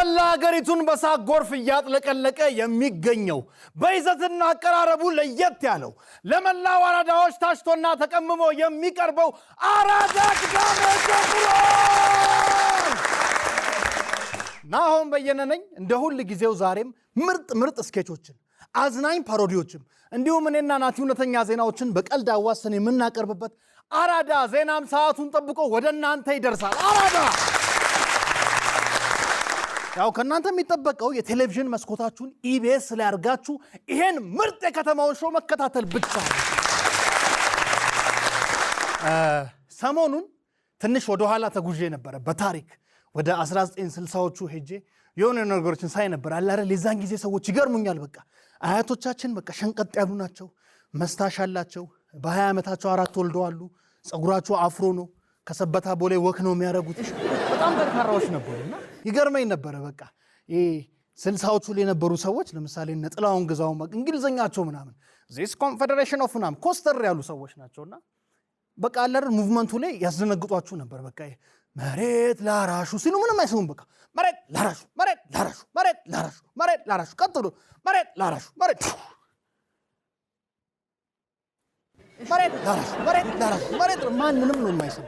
መላ ሀገሪቱን በሳቅ ጎርፍ እያጥለቀለቀ የሚገኘው በይዘትና አቀራረቡ ለየት ያለው ለመላው አራዳዎች ታሽቶና ተቀምሞ የሚቀርበው አራዳ ቅዳሜ ጀምሯል። ናሆም በየነ ነኝ። እንደ ሁል ጊዜው ዛሬም ምርጥ ስኬቾችን አዝናኝ ፓሮዲዎችም እንዲሁም እኔና ናቲ እውነተኛ ዜናዎችን በቀልድ አዋሰን የምናቀርብበት አራዳ ዜናም ሰዓቱን ጠብቆ ወደ እናንተ ይደርሳል። አራዳ ያው ከናንተ የሚጠበቀው የቴሌቪዥን መስኮታችሁን ኢቢኤስ ላይ አርጋችሁ ይሄን ምርጥ የከተማውን ሾው መከታተል ብቻ ነው። ሰሞኑን ትንሽ ወደ ኋላ ተጉዤ ነበር በታሪክ ወደ 1960ዎቹ ሄጄ የሆነ ነገሮችን ሳይ ነበር። አላረ ለዛን ጊዜ ሰዎች ይገርሙኛል። በቃ አያቶቻችን በቃ ሸንቀጥ ያሉ ናቸው፣ መስታሽ አላቸው፣ በ20 ዓመታቸው 4 ወልደዋል፣ ጸጉራቸው አፍሮ ነው፣ ከሰበታ ቦሌ ወክ ነው የሚያደርጉት። በጣም ጠንካራዎች ነበሩና ይገርመኝ ነበር። በቃ ይሄ 60ዎቹ ላይ የነበሩ ሰዎች ለምሳሌ እነ ጥላሁን ግዛው እንግሊዘኛቸው ምናምን ዚስ ኮንፌደሬሽን ኦፍ ምናምን ኮስተር ያሉ ሰዎች ናቸውና በቃ አላረ ሙቭመንቱ ላይ ያስደነግጧችሁ ነበር። በቃ መሬት ላራሹ ሲሉ ምንም አይሰሙም። በቃ መሬት ላራሹ መሬት ላራሹ መሬት ላራሹ መሬት ላራሹ ቀጥሉ መሬት ላራሹ መሬት መሬት ላራሹ መሬት ላራሹ መሬት ማንንም ነው የማይሰሙ።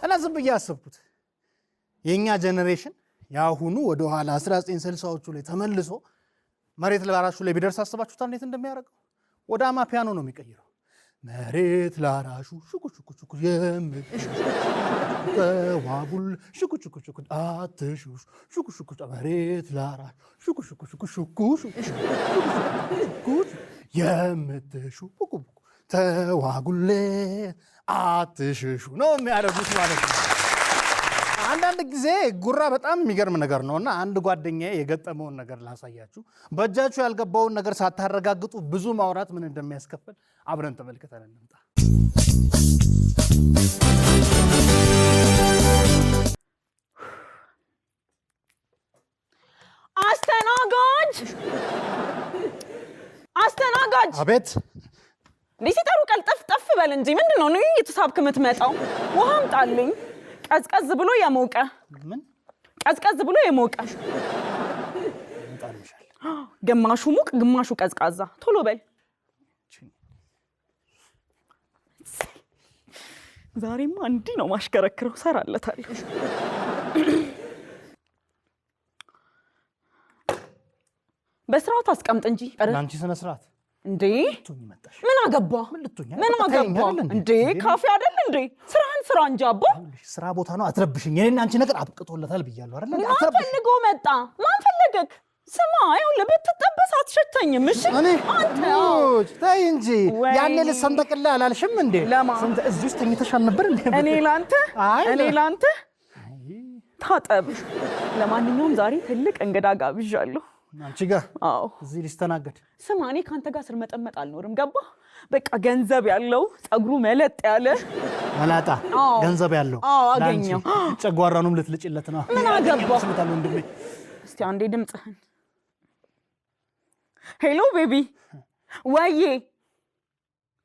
እና ዝም ብዬ አሰብኩት የኛ ጄነሬሽን ያሁኑ ወደ ኋላ 1960ዎቹ ላይ ተመልሶ መሬት ላራሹ ላይ ቢደርስ አስባችሁታል እንዴት እንደሚያደርገው? ወደ አማፒያኖ ነው የሚቀይረው። መሬት ላራሹ ሹኩ ሹኩ ሹኩ የምትዋጉል ሹኩ ሹኩ ሹኩ አትሹሽ ሹኩ ሹኩ መሬት ላራሹ ሹኩ ሹኩ ሹኩ ሹኩ ሹኩ የምትሹ ቡኩ ተዋጉል አትሽሹ ነው የሚያደርጉት ማለት ነው። አንዳንድ ጊዜ ጉራ በጣም የሚገርም ነገር ነውና አንድ ጓደኛዬ የገጠመውን ነገር ላሳያችሁ። በእጃችሁ ያልገባውን ነገር ሳታረጋግጡ ብዙ ማውራት ምን እንደሚያስከፍል አብረን ተመልክተን እንምጣ። አስተናጋጅ! አቤት። እንዴ ሲጠሩ ቀልጠፍ በል እንጂ ምንድነው ነው እየተሳብክ የምትመጣው? ውሃ አምጣልኝ። ቀዝቀዝ ብሎ የሞቀ ምን? ቀዝቀዝ ብሎ የሞቀ ግማሹ ሙቅ ግማሹ ቀዝቃዛ። ቶሎ በል። ዛሬማ እንዲህ ነው ማሽከረክረው። ሰራለታለሁ። በስርዓት አስቀምጥ እንጂ አንቺ ስነ ስርዓት እንዴ ምን አገባ እንዴ? ካፌ አይደል እንዴ? ስራህን ስራ እንጂ አባ። ስራ ቦታ ነው፣ አትረብሽኝ። እኔና አንቺ ነገር አብቅቶለታል ብያለሁ አይደል? ማን ፈልጎ መጣ? ማን ፈለገክ? ስማ ይኸው ለበተጠበስ አትሸተኝም። እሺ አንተ ታይ እንጂ ያኔ ልሰንጠቅላ አላልሽም እንዴ? ስንት እዚህ ውስጥ ተኝተሻል ነበር እንዴ? እኔ ላንተ ታጠብ። ለማንኛውም ዛሬ ትልቅ እንግዳ ጋብዣለሁ። አንቺ ጋር? አዎ። እዚህ ሊስተናገድ? ስማ እኔ ካንተ ጋር ስር መጠመጥ አልኖርም። ገባ? በቃ ገንዘብ ያለው ጸጉሩ መለጥ ያለ መላጣ ገንዘብ ያለው አገኘው። ጨጓራኑም ልትልጭለት ነው። ምን አገባ? ስምታል ወንድሜ። እስቲ አንዴ ድምጽህን። ሄሎ ቤቢ። ወዬ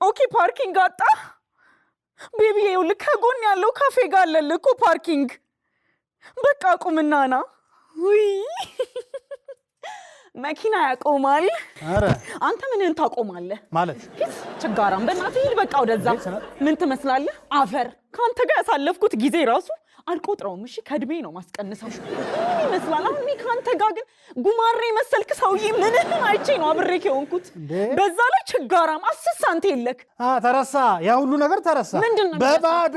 ኦኬ። ፓርኪንግ አጣ ቤቢ። ይኸውልህ ከጎን ያለው ካፌ ጋር አለልህ እኮ ፓርኪንግ። በቃ ቁምና ና። ውይ መኪና ያቆማል። አረ አንተ ምንን ታቆማለህ ማለት? ችጋራም በእናትህ ሂድ በቃ ወደዛ። ምን ትመስላለህ? አፈር። ካንተ ጋር ያሳለፍኩት ጊዜ ራሱ አልቆጥረውም። እሺ ከእድሜ ነው ማስቀንሰው። ምን ይመስላል? አሁን እኔ ካንተ ጋር ግን ጉማሬ መሰልክ ሰውዬ። ምንህን አይቼ ነው አብሬክ የሆንኩት? በዛ ላይ ችጋራም 10 ሳንቲም የለክ። ተረሳ፣ ያ ሁሉ ነገር ተረሳ። በባዶ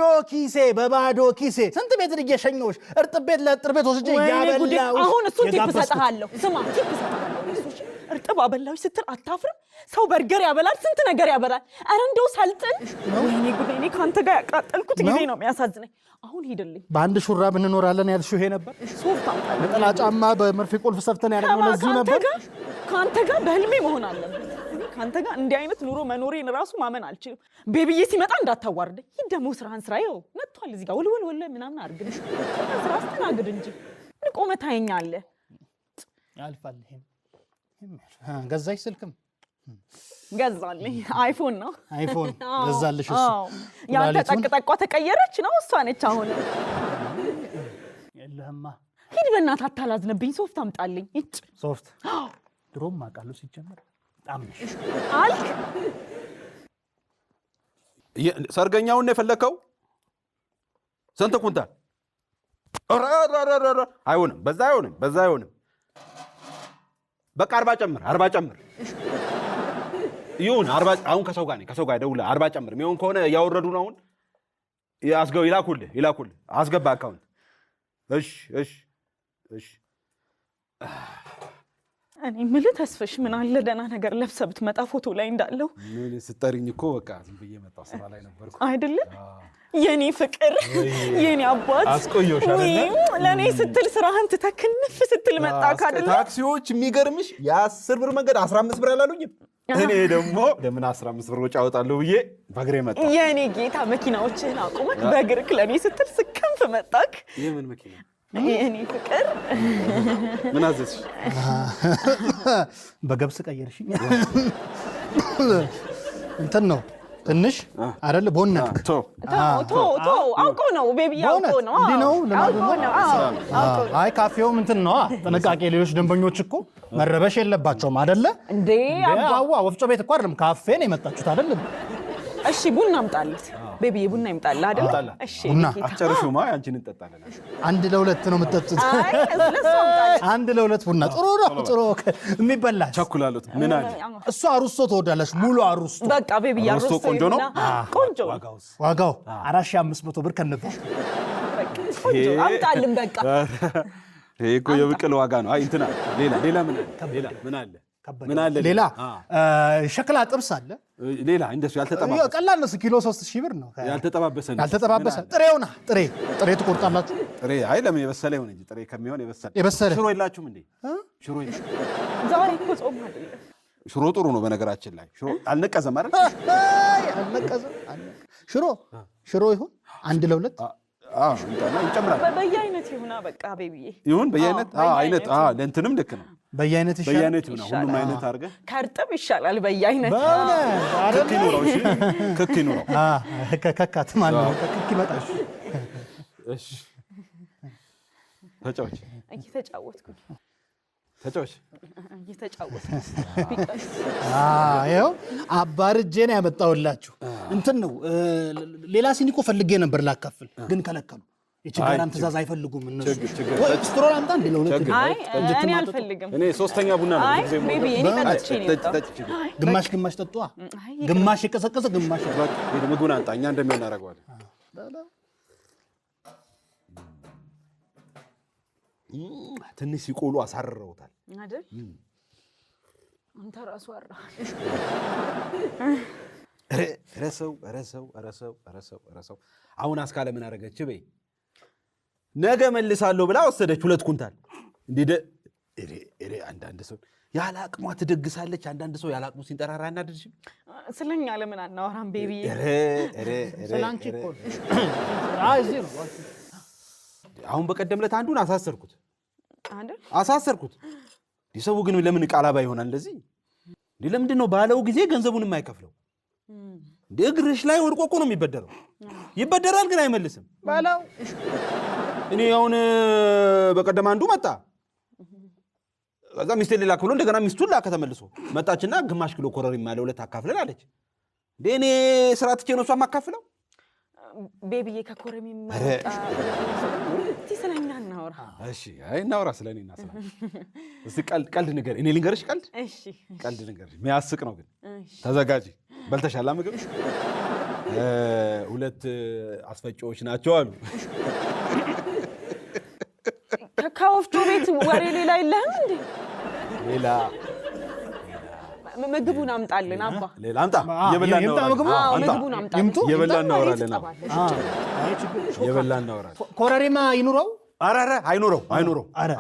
ኪሴ ስንት ቤት እየሸኘሁሽ እርጥብ ቤት ለእርጥብ ቤት ወስጄ ያበላው። አሁን እሱን ቲፕ ሰጥሃለሁ። ስማ ቲፕ ሰጥሃለሁ። እርጥብ አበላሽ ስትል አታፍርም? ሰው በርገር ያበላል፣ ስንት ነገር ያበላል። አረ እንደው ሰልጥን። ወይኔ ጉዴ! እኔ ካንተ ጋር ያቃጠልኩት ጊዜ ነው የሚያሳዝነኝ። አሁን ሂድልኝ። በአንድ ሹራብ እንኖራለን ያልሽው ይሄ ነበር? ሶፍት አምጣልኝ። ነጠላ ጫማ በመርፌ ቁልፍ ሰፍተን ያደረግነው ለዚህ ነበር። ካንተ ጋር በህልሜ መሆን አለበት። እኔ ካንተ ጋር እንዲህ አይነት ኑሮ መኖሬን ራሱ ማመን አልችልም። ቤቢዬ ሲመጣ እንዳታዋርደኝ። ሂድ ደግሞ ስራህን ስራ። ይኸው መጥቷል እዚህ ጋር ወልወል ምናምን አድርግልሽ። ስራ አስተናግድ እንጂ ምን ቆመህ ታየኛለህ? ያልፋል። ገዛሽ ስልክም ገዛልኝ። አይፎን ነው። አይፎን ገዛልሽ እሱ። ያንተ ጠቅጠቋ ተቀየረች ነው እሷ ነች አሁን። የለህማ ሂድ በእናትህ አታላዝንብኝ። ሶፍት አምጣልኝ። እጭ ሶፍት ድሮም አውቃለሁ ሲጀመር በጣም ነሽ አልክ። ሰርገኛውን የፈለከው ስንት ኩንታል? አይሆንም፣ በዛ አይሆንም። በቃ 40 ጨምር ይሁን። 40 አሁን ከሰው ጋር ደውለህ 40 ጨምር። የሚሆን ከሆነ ያወረዱ ነው። አሁን ይላኩልህ አስገባ አካውንት። እሺ እኔ የምልህ ተስፍሽ ምን አለ ደህና ነገር ለብሰህ ብትመጣ ፎቶ ላይ እንዳለው። ምን ስጠሪኝ እኮ በቃ ዝም ብዬ መጣሁ። ስራ ላይ ነበርኩ አይደለ? የኔ ፍቅር የኔ አባት አስቆየሁሽ አይደለ? ለኔ ስትል ስራህን ትተክንፍ ስትል መጣ ካደለ። ታክሲዎች የሚገርምሽ የ10 ብር መንገድ 15 ብር አላሉኝም። እኔ ደግሞ ለምን 15 ብር ወጪ አወጣለሁ ብዬ በእግሬ መጣሁ። የኔ ጌታ መኪናዎችህን አቁመህ በእግርህ ለኔ ስትል ስከንፍ መጣክ። የምን መኪና? የኔ ፍቅር ምን አዘዝሽ? በገብስ ቀየርሽኝ። እንትን ነው ትንሽ አይደለ? ቦነን ቶ አውቆ ነው ቤቢ አውቆ ነው። እንዲህ ነው አውቆ ነው። አይ ካፌውም እንትን ነው። ጥንቃቄ፣ ሌሎች ደንበኞች እኮ መረበሽ የለባቸውም አይደለ እንዴ? አዋ ወፍጮ ቤት እኮ አይደለም ካፌ ነው የመጣችሁት አይደል? እሺ ቡና አምጣልት ቤቢ፣ ቡና ይምጣልህ አይደል? እሺ ቡና አጨርሹማ፣ አንቺን እንጠጣለን። 1 ለ2 ነው የምትጠጡት? አይ ስለሱ አምጣልህ 1 ለ2 ቡና ጥሩ ነው። ጥሩ የሚበላ ቸኩላለሁ። ምን አለ እሱ? አሩስቶ ትወዳለች? ሙሉ አሩስቶ በቃ ቤቢ አሩስቶ ቆንጆ ነው። ቆንጆ ዋጋው 4500 ብር ከነብሽ። ቆንጆ አምጣልን በቃ። ይሄ እኮ የብቅል ዋጋ ነው። አይ እንትና ሌላ ምን አለ? ሌላ ሸክላ ጥብስ አለ። ሌላ እንደሱ ያልተጠባበሰ ቀላል ነው። ኪሎ 3000 ብር ነው። ያልተጠባበሰ ጥሬውና ጥሬ ትቆርጣላችሁ። ጥሬ አይ ለምን የበሰለ ይሆን እንጂ ጥሬ ከሚሆን የበሰለ ሽሮ የላችሁም እንዴ? ሽሮ ዛሬ እኮ ጾም አይደለም። ሽሮ ጥሩ ነው በነገራችን ላይ። ሽሮ አልነቀዘም አይደል? አልነቀዘም። ሽሮ ይሁን 1 ለ2 ይጨምራል። በየአይነት ይሁና በቃ ቤቢዬ ይሁን በየአይነት አይነት ለእንትንም ልክ ነው። በየአይነት ይሻላል። በየአይነት ይሁን ሁሉም አይነት አድርገህ ከእርጥብ ይሻላል። በየአይነት ክክ ይኑረው። እሺ ክክ ይኑረው። ከካት ማለት ነው። ክክ ይመጣል። እሺ ተጫወች። እየተጫወትኩኝ ይኸው አባርጄ ነው ያመጣሁላችሁ። እንትን ነው ሌላ ሲኒ እኮ ፈልጌ ነበር ላካፍል፣ ግን ከለከሉ። የችጋራም ትእዛዝ አይፈልጉም እነሱ። ስትሮ ላምጣ እንዴ? ለሁለት እኔ አልፈልግም። እኔ 3ኛ ቡና ነው ጊዜ ቤቢ እኔ ጠጥቼ ነው የመጣሁት። ግማሽ ጠጡ፣ ግማሽ የቀሰቀሰ ግማሽ ምግቡን አንጣ፣ እኛ እንደሚሆን እናደርገዋለን። ትንሽ ሲቆሉ አሳርረውታል አይደል? አንተ ራሱ አራ ረሰው አሁን አስካለ ምን አደረገች በይ? ነገ መልሳለሁ ብላ ወሰደች 2 ኩንታል። አንዳንድ ሰው ያለ አቅሟ ትደግሳለች። አንዳንድ ሰው ያለ አቅሙ ሲንጠራራ እናድርሽ። ስለኛ ለምን አናወራም ቤቢ? ስላንቺ እኮ አሁን በቀደም ዕለት አንዱን አሳሰርኩት። ሰው ግን ለምን ቃላባ ይሆናል እንደዚህ? ለምንድን ነው ባለው ጊዜ ገንዘቡን የማይከፍለው? እግርሽ ላይ ወድቆ እኮ ነው የሚበደረው። ይበደራል ግን አይመልስም ባለው። እኔ አሁን በቀደም አንዱ መጣ፣ ከዛ ሚስቴን ሌላ ክፍሎ እንደገና ሚስቱን ላከ። ተመልሶ መጣችና ግማሽ ኪሎ ኮረሪማ ለ2 አካፍለን አለች። እኔ ስራ ትቼ ነው እሷ የማካፍለው? ቤቢዬ ከኮረሚ መጣ። ስለኛ እናወራ። እሺ አይ እናወራ ስለኔና ስለ እስቲ ቀልድ ንገር። እኔ ልንገርሽ ቀልድ? እሺ ቀልድ ንገርሽ። የሚያስቅ ነው ግን ተዘጋጂ። በልተሻላ ምግብ? 2 አስፈጪዎች ናቸው አሉ። ከወፍጮ ቤት ወሬ ሌላ የለህም እንዴ? ሌላ ምግቡን አምጣልን አባ። ሌላ አምጣ። የበላን እናወራለን። ኮረሪማ ይኑረው? ኧረ አይኑረው።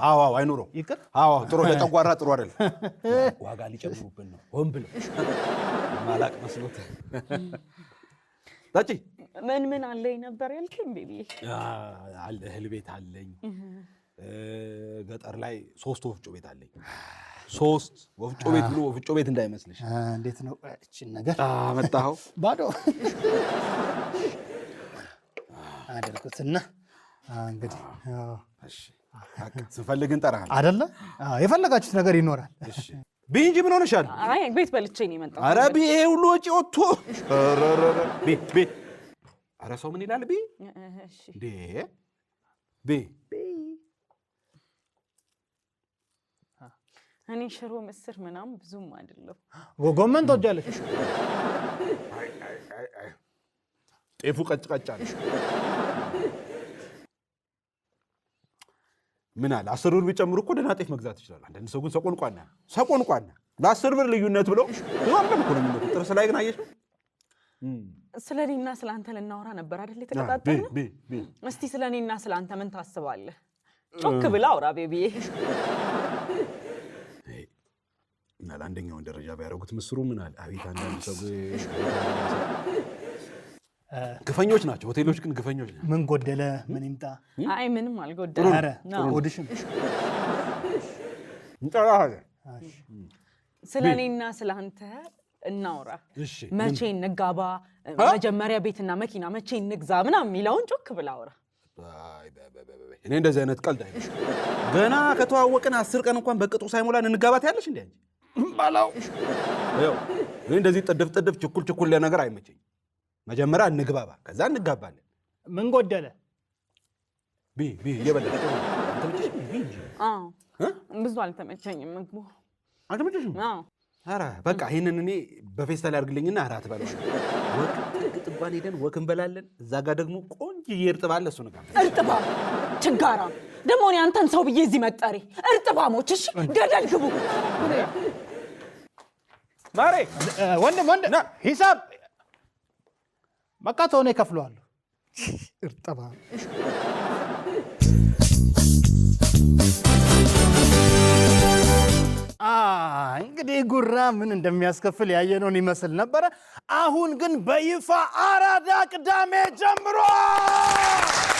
አዎ አይኑረው። አዎ ጥሩ ለጨጓራ ጥሩ አይደል? ዋጋ ሊጨምሩብን ነው ሆን ብለው። ማላቅ መስሎት ታጪ። ምን አለኝ ነበር ያልከኝ ቤቢ? አለ እህል ቤት አለኝ። ገጠር ላይ 3 ወፍጮ ቤት አለኝ። 3 ወፍጮ ቤት ብሎ ወፍጮ ቤት እንዳይመስልሽ። እንዴት ነው እቺን ነገር አመጣኸው? ባዶ አደረኩትና እንግዲህ ስንፈልግ እንጠራለን አይደለ? የፈለጋችሁት ነገር ይኖራል። እሺ ቢ እንጂ ምን ሆነሻል? አይ ቤት በልቼ ነው የመጣሁት። ኧረ ቢ ይሄ ሁሉ ወጪ ወጥቶ ቢ ኧረ ሰው ምን ይላል? ቢ እሺ እንዴ ቢ እኔ ሽሮ ምስር ምናምን ብዙም አይደለም። ጎመን ትወጃለሽ? ጤፉ ቀጭ አለ። ምን አለ 10 ብር ቢጨምሩ እኮ ደህና ጤፍ መግዛት ይችላል። አንዳንድ ሰው ግን ሰቆንቋና ለ10 ብር ልዩነት ብለው ምንም እኮ ነው የሚመጡት። ጥርስ ላይ ግን አየሽ ስለ እኔና ስለ አንተ ልናወራ ነበር አይደል የተቀጣጠልነው? እስቲ ስለ እኔና ስለ አንተ ምን ታስባለህ? ጮክ ብላ አውራ ቤቢዬ። እና ለአንደኛውን ደረጃ ቢያደርጉት ምስሩ ምን አለ? አቤት አንዳንድ ሰው ግፈኞች ናቸው። ሆቴሎች ግን ግፈኞች ናቸው። ምን ጎደለ? ምን ይምጣ? አይ ምንም አልጎደለም። ኧረ ኦዲሽን ስለ እኔና ስለ አንተ እናውራ። መቼ እንጋባ፣ መጀመሪያ ቤትና መኪና መቼ እንግዛ ምናምን የሚለውን ጮክ ብላ አውራ። እኔ እንደዚህ አይነት ቀልድ አይደለም። ገና ከተዋወቅን 10 ቀን እንኳን በቅጡ ሳይሞላን እንጋባት ያለሽ እንዴ? ባላው እኔ እንደዚህ ጥድፍ ችኩል ለነገር አይመቸኝ። መጀመሪያ እንግባባ፣ ከዛ እንጋባለን። ምን ጎደለ? ቢ እየበላሽ ብዙ አልተመቸኝም ምግቡ። አልተመቸሽም? ኧረ በቃ ይሄንን እኔ በፌስታል ያድርግልኝና እራት በለዋል። ጥባን ሄደን ወክ እንበላለን። እዛ ጋር ደግሞ ቆንጆዬ እርጥብ አለ። እሱ ነገር እርጥባም ችጋራ ደግሞ እኔ አንተን ሰው ብዬ እዚህ መጠሪ እርጥባሞች። እሺ ገደል ግቡ። ማሬ ወንድም ሂሳብ በቃ ተሆነ ይከፍለዋለሁ። እርጥባ እንግዲህ ጉራ ምን እንደሚያስከፍል ያየነውን ይመስል ነበረ። አሁን ግን በይፋ አራዳ ቅዳሜ ጀምሯል።